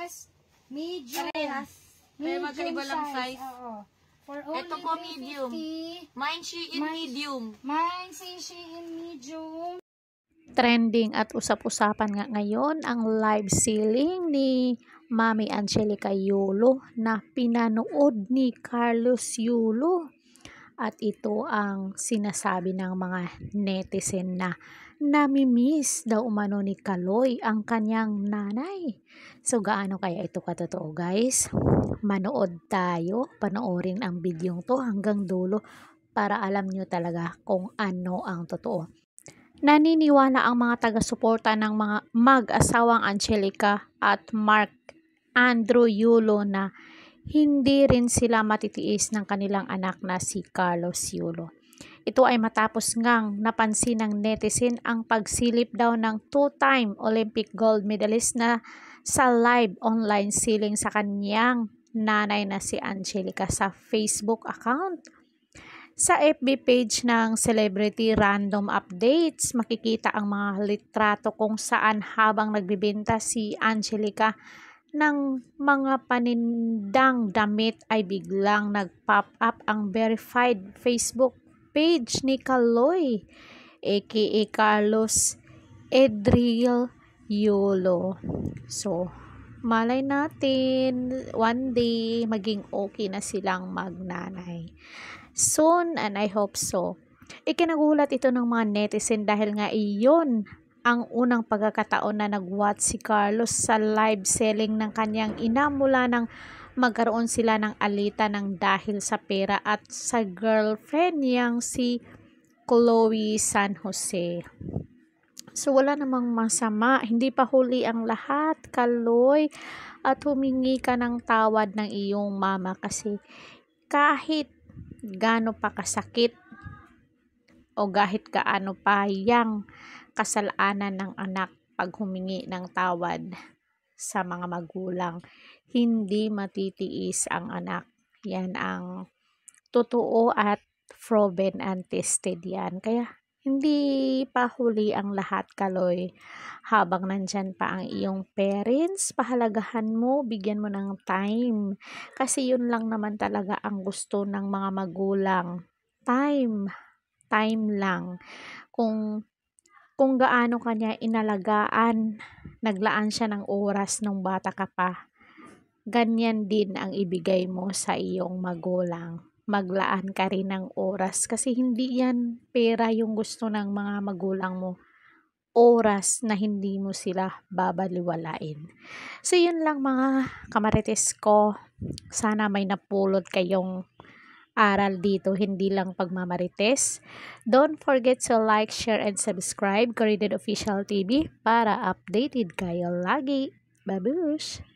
S, medium. Parehas. Pero magkaiba lang size. Oo. For only ito po medium. Mine she in medium. Mine she in medium. Trending at usap-usapan nga ngayon ang live selling ni Mami Angelica Yulo na pinanood ni Carlos Yulo. At ito ang sinasabi ng mga netizen na nami-miss daw umano ni Kaloy ang kanyang nanay. So gaano kaya ito katotoo, guys? Manood tayo, panoorin ang bidyong to hanggang dulo para alam nyo talaga kung ano ang totoo. Naniniwala ang mga taga-suporta ng mga mag-asawang Angelica at Mark Andrew Yulo na hindi rin sila matitiis ng kanilang anak na si Carlos Yulo. Ito ay matapos ngang napansin ng netizen ang pagsilip daw ng two-time Olympic gold medalist na sa live online selling sa kanyang nanay na si Angelica sa Facebook account. Sa FB page ng Celebrity Random Updates, makikita ang mga litrato kung saan habang nagbibenta si Angelica ng mga panindang damit ay biglang nag-pop up ang verified Facebook page ni Kaloy, aka Carlos Edriel Yulo. So, malay natin, one day, maging okay na silang magnanay. Soon, and I hope so. Ikinagulat ito ng mga netizen dahil nga iyon ang unang pagkakataon na nag-watch si Carlos sa live selling ng kanyang ina mula nang magkaroon sila ng alitan ng dahil sa pera at sa girlfriend niyang si Chloe San Jose. So wala namang masama, hindi pa huli ang lahat, Kaloy, at humingi ka ng tawad ng iyong mama kasi kahit gaano pa kasakit o kahit gaano pa yang kasalanan ng anak pag humingi ng tawad sa mga magulang, hindi matitiis ang anak. Yan ang totoo at proven and tested yan. Kaya hindi pa huli ang lahat, Kaloy. Habang nandyan pa ang iyong parents, pahalagahan mo, bigyan mo ng time. Kasi yun lang naman talaga ang gusto ng mga magulang. Time lang. Kung gaano kanya inalagaan, naglaan siya ng oras nung bata ka pa, ganyan din ang ibigay mo sa iyong magulang. Maglaan ka rin ng oras kasi hindi yan pera yung gusto ng mga magulang mo. Oras na hindi mo sila babaliwalain. So yun lang mga kamarites ko. Sana may napulot kayong aral dito, hindi lang pagmamarites. Don't forget to like, share, and subscribe Coridon Official TV para updated kayo lagi. Babush!